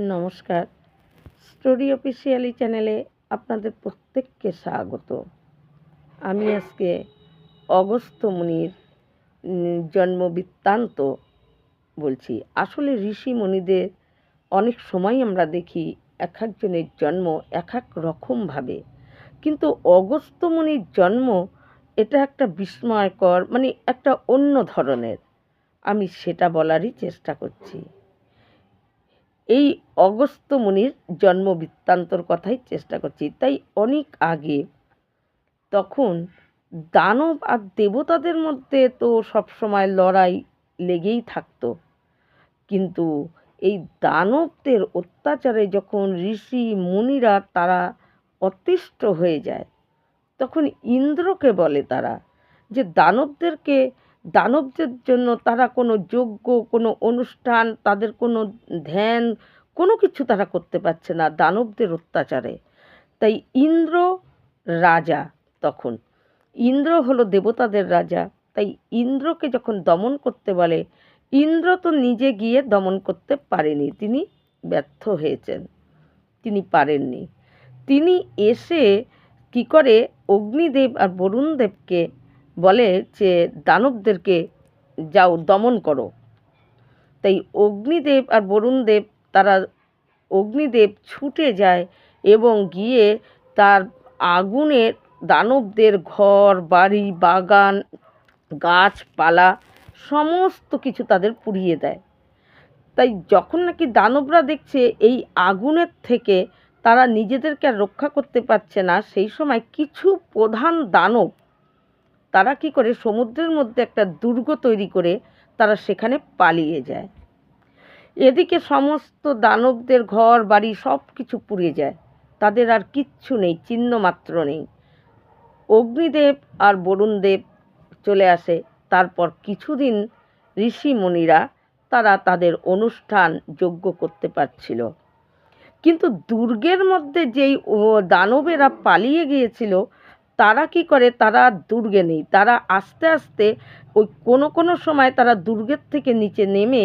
নমস্কার। Story officially চ্যানেলে আপনাদের প্রত্যেককে স্বাগত। আমি আজকে অগস্ত্য মুনির জন্ম বৃত্তান্ত বলছি। আসলে ঋষি মুনিদের অনেক সময় আমরা দেখি এক একজনের জন্ম এক এক রকমভাবে, কিন্তু অগস্ত্য মুনির জন্ম এটা একটা বিস্ময়কর, একটা অন্য ধরনের। আমি সেটা বলারই চেষ্টা করছি। এই অগস্ত্য মুনির জন্ম বৃত্তান্তর কথাই চেষ্টা করছি। তাই অনেক আগে, তখন দানব আর দেবতাদের মধ্যে তো সবসময় লড়াই লেগেই থাকতো। কিন্তু এই দানবদের অত্যাচারে যখন ঋষি মুনিরা তারা অতিষ্ঠ হয়ে যায়, তখন ইন্দ্রকে বলে তারা যে দানবদের জন্য তারা কোনো যজ্ঞ, কোনো অনুষ্ঠান, তাদের কোনো ধ্যান, কোনো কিছু তারা করতে পারছে না দানবদের অত্যাচারে। তাই ইন্দ্র রাজা তখন, ইন্দ্র হলো দেবতাদের রাজা। তাই ইন্দ্রকে যখন দমন করতে বলে, ইন্দ্র তো নিজে গিয়ে দমন করতে পারেনি, তিনি ব্যর্থ হয়েছেন, তিনি পারেননি। তিনি এসে কি করে অগ্নিদেব আর বরুণদেবকে বলে যে দানবদেরকে যাও দমন করো। তাই অগ্নিদেব আর বরুণদেব তারা, অগ্নিদেব ছুটে যায় এবং গিয়ে তার আগুনের দানবদের ঘর বাড়ি বাগান গাছপালা সমস্ত কিছু তাদের পুড়িয়ে দেয়। তাই যখন নাকি দানবরা দেখছে এই আগুনের থেকে তারা নিজেদেরকে আর রক্ষা করতে পারছে না, সেই সময় কিছু প্রধান দানব তারা কি করে সমুদ্রের মধ্যে একটা দুর্গ তৈরি করে তারা সেখানে পালিয়ে যায়। এদিকে সমস্ত দানবদের ঘর বাড়ি সব কিছু পুড়ে যায়, তাদের আর কিচ্ছু নেই, চিহ্ন মাত্র নেই। অগ্নিদেব আর বরুণদেব চলে আসে। তারপর কিছুদিন ঋষি মুনিরা তারা তাদের অনুষ্ঠান যজ্ঞ করতে পারছিল। কিন্তু দুর্গের মধ্যে যেই দানবেরা পালিয়ে গিয়েছিল, তারা কি করে, তারা দুর্গে নেই। তারা আস্তে আস্তে ওই কোনো সময় তারা দুর্গের থেকে নিচে নেমে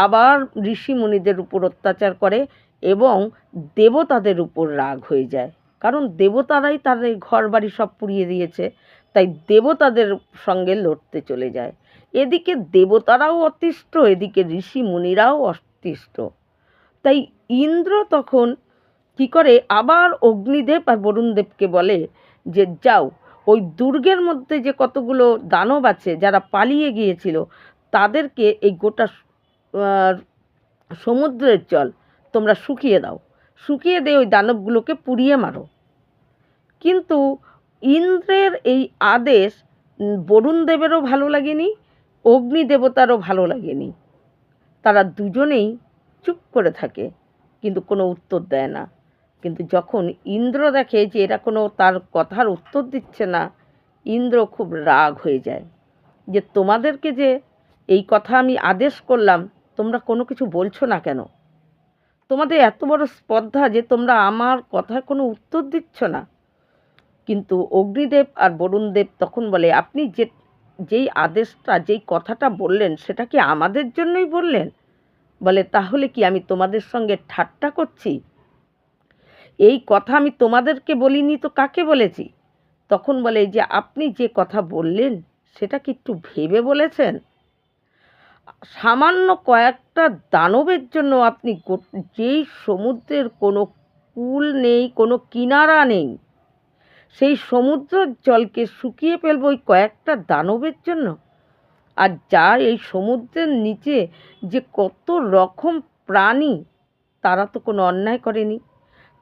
আবার ঋষি মুনিদের উপর অত্যাচার করে এবং দেবতাদের উপর রাগ হয়ে যায়। কারণ দেবতারাই তাদের ঘর বাড়ি সব পুড়িয়ে দিয়েছে, তাই দেবতাদের সঙ্গে লড়তে চলে যায়। এদিকে দেবতারাও অতিষ্ঠ, এদিকে ঋষি মুনিরাও অতিষ্ঠ। তাই ইন্দ্র তখন কি করে, আবার অগ্নিদেব আর বরুণদেবকে বলে যে যাও ওই দুর্গের মধ্যে যে কতগুলো দানব আছে যারা পালিয়ে গিয়েছিল, তাদেরকে এই গোটা সমুদ্রের জল তোমরা শুকিয়ে দাও, শুকিয়ে দিয়ে ওই দানবগুলোকে পুড়িয়ে মারো। কিন্তু ইন্দ্রের এই আদেশ বরুণদেবেরও ভালো লাগেনি, অগ্নিদেবতারও ভালো লাগেনি। তারা দুজনেই চুপ করে থাকে, কিন্তু কোনো উত্তর দেয় না। কিন্তু যখন ইন্দ্র দেখে যে এরা কোনো তার কথার উত্তর দিচ্ছে না, ইন্দ্র খুব রাগ হয়ে যায় যে তোমাদেরকে যে এই কথা আমি আদেশ করলাম, তোমরা কোনো কিছু বলছো না কেন? তোমাদের এত বড় স্পর্ধা যে তোমরা আমার কথার কোনো উত্তর দিচ্ছ না। কিন্তু অগ্নিদেব আর বরুণদেব তখন বলে, আপনি যেই আদেশটা, যেই কথাটা বললেন, সেটা কি আমাদের জন্যই বললেন? বলে, তাহলে কি আমি তোমাদের সঙ্গে ঠাট্টা করছি? এই কথা আমি তোমাদেরকে বলিনি তো কাকে বলেছি? তখন বলে যে আপনি যে কথা বললেন সেটা কি একটু ভেবে বলেছেন? সামান্য কয়েকটা দানবের জন্য আপনি যেই সমুদ্রের কোনো কূল নেই, কোনো কিনারা নেই, সেই সমুদ্রের জলকে শুকিয়ে ফেলবো ওই কয়েকটা দানবের জন্য? আর যা এই সমুদ্রের নিচে যে কত রকম প্রাণী, তারা তো কোনো অন্যায় করেনি,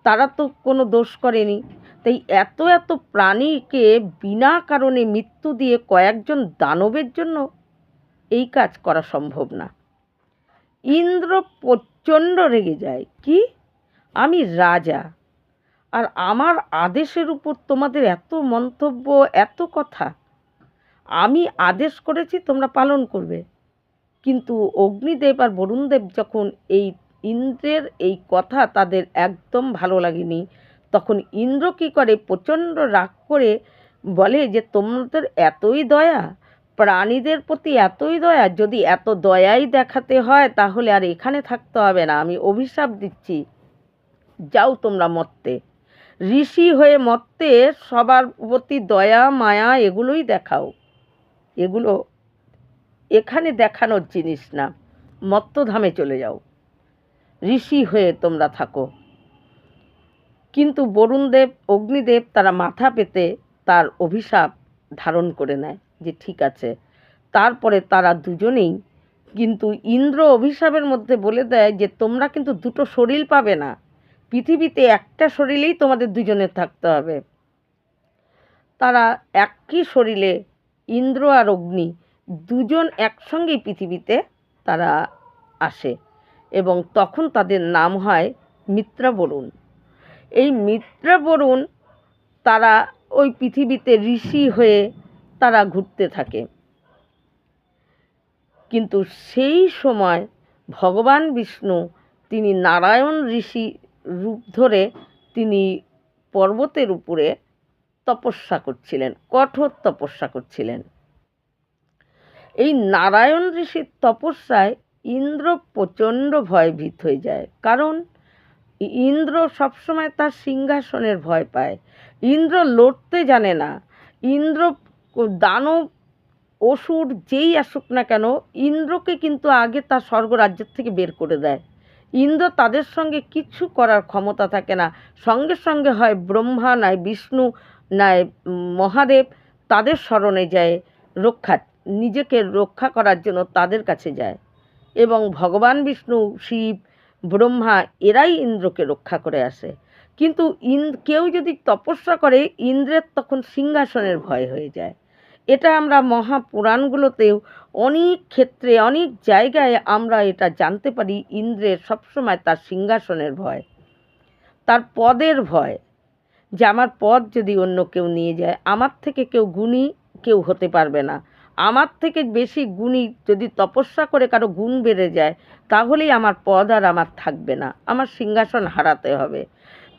তারা তো কোনো দোষ করেনি। তাই এত এত প্রাণীকে বিনা কারণে মৃত্যু দিয়ে কয়েকজন দানবের জন্য এই কাজ করা সম্ভব না। ইন্দ্র প্রচণ্ড রেগে যায়, কি, আমি রাজা, আর আমার আদেশের উপর তোমাদের এত মন্তব্য, এত কথা? আমি আদেশ করেছি তোমরা পালন করবে। কিন্তু অগ্নিদেব আর বরুণদেব যখন এই ইন্দ্রের এই কথা তাদের একদম ভালো লাগেনি, তখন ইন্দ্র কী করে, প্রচণ্ড রাগ করে বলে যে তোমাদের এতই দয়া, প্রাণীদের প্রতি এতই দয়া, যদি এত দয়াই দেখাতে হয় তাহলে আর এখানে থাকতে হবে না। আমি অভিশাপ দিচ্ছি, যাও তোমরা মর্তে। ঋষি হয়ে মর্তে সবার প্রতি দয়া মায়া এগুলোই দেখাও, এগুলো এখানে দেখানোর জিনিস না। মর্তধামে চলে যাও, ঋষি হয়ে তোমরা থাকো। কিন্তু বরুণদেব অগ্নিদেব তারা মাথা পেতে তার অভিশাপ ধারণ করে নেয় যে ঠিক আছে। তারপরে তারা দুজনেই কিন্তু ইন্দ্র অভিশাপের মধ্যে বলে দেয় যে তোমরা কিন্তু দুটো শরীর পাবে না, পৃথিবীতে একটা শরীরেই তোমাদের দুজনের থাকতে হবে। তারা একই শরীরে ইন্দ্র আর অগ্নি দুজন একসঙ্গেই পৃথিবীতে তারা আসে এবং তখন তাদের নাম হয় মিত্রাবরুণ। এই মিত্রাবরুণ তারা ওই পৃথিবীতে ঋষি হয়ে তারা ঘুরতে থাকে। কিন্তু সেই সময় ভগবান বিষ্ণু তিনি নারায়ণ ঋষি রূপ ধরে তিনি পর্বতের উপরে তপস্যা করছিলেন, কঠোর তপস্যা করছিলেন। এই নারায়ণ ঋষির তপস্যায় ইন্দ্র প্রচণ্ড ভয়ভীত হয়ে যায়, কারণ ইন্দ্র সবসময় তার সিংহাসনের ভয় পায়। ইন্দ্র লড়তে জানে না। ইন্দ্র দানব অসুর যেই আসুক না কেন, ইন্দ্রকে কিন্তু আগে তার স্বর্গরাজ্যের থেকে বের করে দেয়। ইন্দ্র তাদের সঙ্গে কিছু করার ক্ষমতা থাকে না। সঙ্গে সঙ্গে হয় ব্রহ্মা নয় বিষ্ণু নয় মহাদেব তাদের শরণে যায়, নিজেকে রক্ষা করার জন্য তাদের কাছে যায়। এবং ভগবান বিষ্ণু শিব ব্রহ্মা এরাই ইন্দ্রকে রক্ষা করে আসে। কিন্তু কেউ যদি তপস্যা করে ইন্দ্রের তখন সিংহাসনের ভয় হয়ে যায়। এটা আমরা মহাপুরাণগুলোতেও অনেক ক্ষেত্রে অনেক জায়গায় আমরা এটা জানতে পারি। ইন্দ্রের সবসময় তার সিংহাসনের ভয়, তার পদের ভয়, যে আমার পদ যদি অন্য কেউ নিয়ে যায়, আমার থেকে কেউ গুণী কেউ হতে পারবে না। আমার থেকে বেশি গুণী যদি তপস্যা করে কারো গুণ বেড়ে যায় তাহলেই আমার পদ আর আমার থাকবে না, আমার সিংহাসন হারাতে হবে।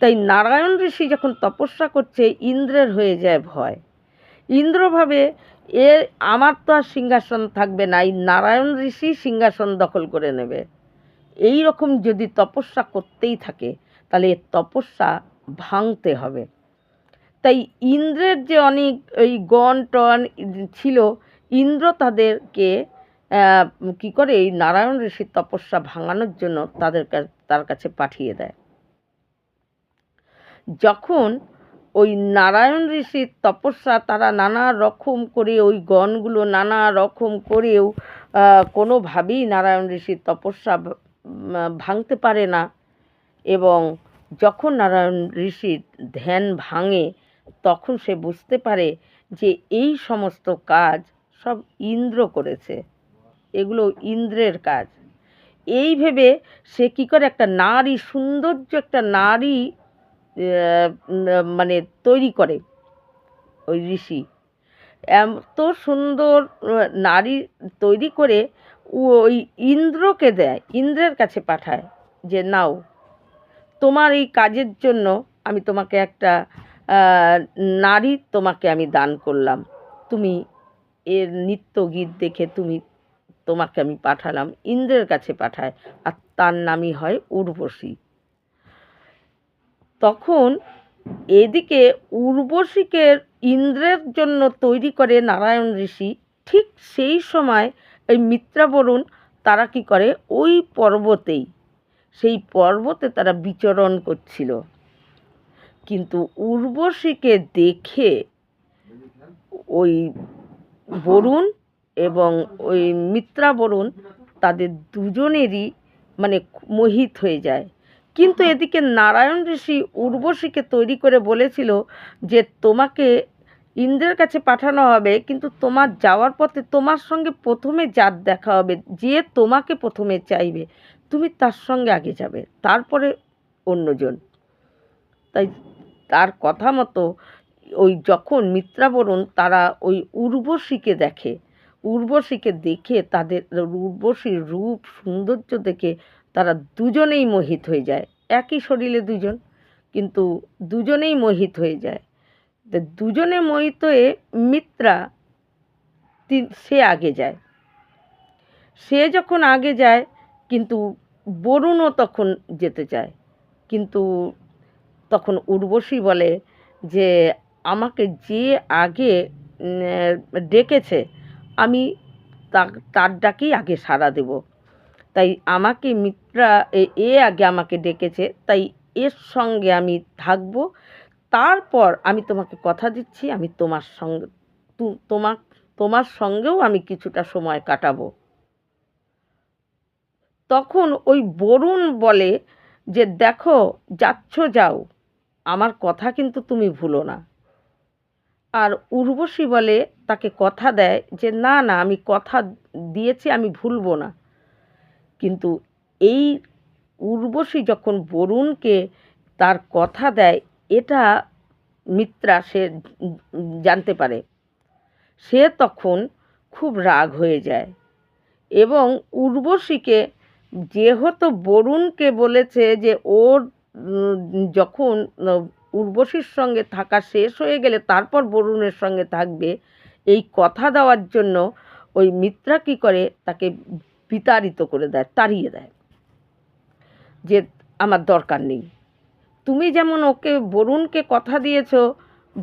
তাই নারায়ণ ঋষি যখন তপস্যা করছে ইন্দ্রের হয়ে যায় ভয়। ইন্দ্র ভাবে আমার তো আর সিংহাসন থাকবে না, এই নারায়ণ ঋষি সিংহাসন দখল করে নেবে। এই রকম যদি তপস্যা করতেই থাকে তাহলে এর তপস্যা ভাঙতে হবে। তাই ইন্দ্রের যে অনেক ওই গণ টন ছিল, ইন্দ্র তাদেরকে কী করে এই নারায়ণ ঋষির তপস্যা ভাঙানোর জন্য তার কাছে পাঠিয়ে দেয়। যখন ওই নারায়ণ ঋষির তপস্যা তারা নানা রকম করে ওই গণগুলো নানা রকম করেও কোনোভাবেই নারায়ণ ঋষির তপস্যা ভাঙতে পারে না। এবং যখন নারায়ণ ঋষির ধ্যান ভাঙে তখন সে বুঝতে পারে যে এই সমস্ত কাজ সব ইন্দ্র করেছে, এগুলো ইন্দ্রের কাজ। এই ভেবে সে কী করে একটা নারী, সৌন্দর্য একটা নারী মানে তৈরি করে। ওই ঋষি এত সুন্দর নারী তৈরি করে ওই ইন্দ্রকে দেয়, ইন্দ্রের কাছে পাঠায় যে নাও তোমার এই কাজের জন্য আমি তোমাকে একটা নারী তোমাকে আমি দান করলাম, তুমি এর নৃত্য গীত দেখে তোমাকে আমি পাঠালাম, ইন্দ্রের কাছে পাঠায়, আর তার নামই হয় উর্বশী। তখন এদিকে উর্বশীকে ইন্দ্রের জন্য তৈরি করে নারায়ণ ঋষি। ঠিক সেই সময় এই মিত্রাবরুণ তারা কি করে ওই পর্বতেই, সেই পর্বতে তারা বিচরণ করছিল। কিন্তু উর্বশীকে দেখে ওই বরুণ এবং ওই মিত্রাবরুণ তাদের দুজনেরই মানে মোহিত হয়ে যায়। কিন্তু এদিকে নারায়ণ ঋষি উর্বশীকে তৈরি করে বলেছিল যে তোমাকে ইন্দ্রের কাছে পাঠানো হবে, কিন্তু তোমার যাওয়ার পথে তোমার সঙ্গে প্রথমে যার দেখা হবে, যে তোমাকে প্রথমে চাইবে তুমি তার সঙ্গে আগে যাবে, তারপরে অন্যজন। তাই তার কথা মতো ওই যখন মিত্রাবরুণ তারা ওই উর্বশীকে দেখে, উর্বশীকে দেখে তাদের উর্বশীর রূপ সৌন্দর্য দেখে তারা দুজনেই মোহিত হয়ে যায়। একই শরীরে দুজন, কিন্তু দুজনেই মোহিত হয়ে যায়। দুজনে মোহিত হয়ে মিত্রা সে আগে যায়। সে যখন আগে যায় কিন্তু বরুণও তখন যেতে চায়, কিন্তু তখন উর্বশী বলে যে আমাকে যে আগে ডেকেছে আমি তার ডাকেই আগে সাড়া দেব। তাই আমাকে মিত্রা এ আগে আমাকে ডেকেছে, তাই এর সঙ্গে আমি থাকব। তারপর আমি তোমাকে কথা দিচ্ছি আমি তোমার সঙ্গে তোমার সঙ্গেও আমি কিছুটা সময় কাটাবো। তখন ওই বরুণ বলে যে দেখো যাচ্ছ যাও, আমার কথা কিন্তু তুমি ভুলো না। আর উর্বশী বলে, তাকে কথা দেয় যে না না আমি কথা দিয়েছি আমি ভুলবো না। কিন্তু এই উর্বশী যখন বরুণকে তার কথা দেয় এটা মিত্রা সে জানতে পারে, সে তখন খুব রাগ হয়ে যায় এবং উর্বশীকে যেহেতু বরুণকে বলেছে যে ওর যখন উর্বশীর সঙ্গে থাকা শেষ হয়ে গেলে তারপর বরুণের সঙ্গে থাকবে, এই কথা দেওয়ার জন্য ওই মিত্রা কী করে তাকে বিতাড়িত করে দেয়, তাড়িয়ে দেয় যে আমার দরকার নেই। তুমি যেমন ওকে বরুণকে কথা দিয়েছ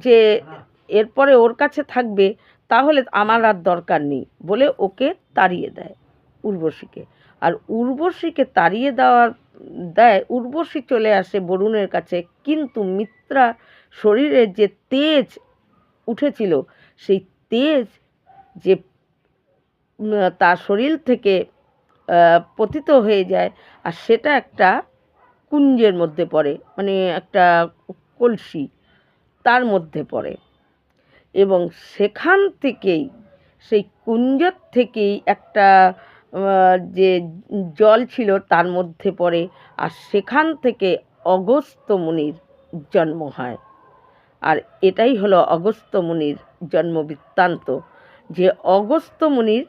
যে এরপরে ওর কাছে থাকবে, তাহলে আমার আর দরকার নেই বলে ওকে তাড়িয়ে দেয় উর্বশীকে। আর উর্বশীকে তাড়িয়ে দেয়, উর্বশী চলে আসে বরুণের কাছে, কিন্তু মিত্রা শরীরে যে তেজ উঠেছিল সেই তেজ যে তার শরীর থেকে পতিত হয়ে যায় আর সেটা একটা কুঞ্জের মধ্যে পড়ে, মানে একটা কলসি তার মধ্যে পড়ে এবং সেখান থেকেই সেই কুঞ্জর থেকেই একটা যে জল ছিল তার মধ্যে পড়ে আর সেখান থেকে অগস্ত্য মুনির জন্ম হয়। আর এটাই হলো অগস্ত্য মুনির জন্ম বৃত্তান্ত, যে অগস্ত্য মুনির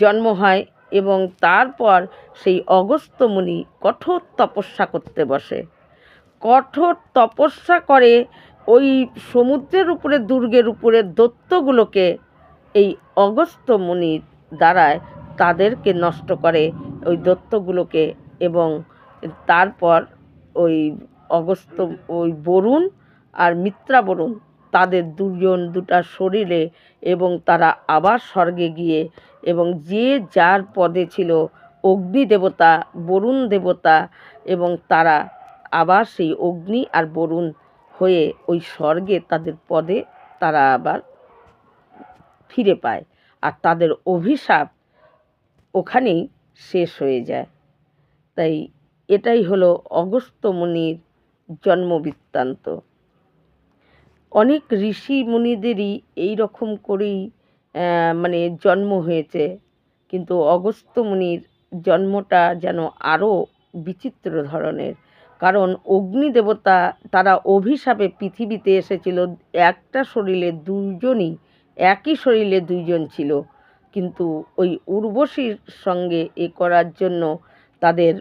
জন্ম হয় এবং তারপর সেই অগস্ত্য মুনি কঠোর তপস্যা করতে বসে। কঠোর তপস্যা করে ওই সমুদ্রের উপরে দুর্গের উপরে দৈত্যগুলোকে এই অগস্ত্য মুনির দ্বারায় তাদেরকে নষ্ট করে ওই দৈত্যগুলোকে, এবং তারপর ওই ওই বরুণ আর মিত্রা বরুণ তাদের দুটা শরীরে এবং তারা আবার স্বর্গে গিয়ে এবং যে যার পদে ছিল অগ্নি দেবতা বরুণ দেবতা এবং তারা আবার সেই অগ্নি আর বরুণ হয়ে ওই স্বর্গে তাদের পদে তারা আবার ফিরে পায় আর তাদের অভিশাপ ওখানেই শেষ হয়ে যায়। তাই এটাই হলো অগস্ত্য মুনির জন্ম বৃত্তান্ত। অনেক ঋষি মুনিদেরই এই রকম করেই মানে জন্ম হয়েছে, কিন্তু অগস্ত্য মুনির জন্মটা যেন আরও বিচিত্র ধরনের, কারণ অগ্নি দেবতা তারা অভিশাপে পৃথিবীতে এসেছিল। একটা শরীরে দুইজনই, একই শরীরে দুইজন ছিল, কিন্তু ওই উর্বশীর সঙ্গে এ করার জন্য তাদের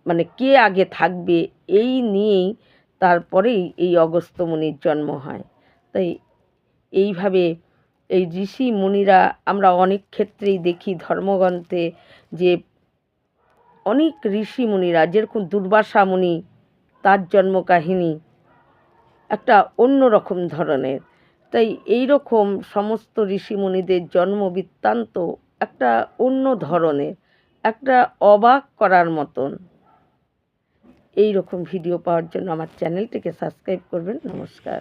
মানে কে আগে থাকবে এই নিয়েই তারপরেই এই অগস্ত্য মুনির জন্ম হয়। তাই এইভাবে এই ঋষি মুনিরা আমরা অনেক ক্ষেত্রেই দেখি ধর্মগ্রন্থে যে অনেক ঋষি মুনিরা, যেরকম দুর্বাসা মুনি তার জন্ম কাহিনী একটা অন্য রকম ধরনের। তাই এই রকম সমস্ত ঋষি মুনিদের জন্ম বৃত্তান্ত একটা অন্য ধরনের, একটা অবাক করার মতন। এই রকম ভিডিও পাওয়ার জন্য আমার চ্যানেলটিকে সাবস্ক্রাইব করবেন। নমস্কার।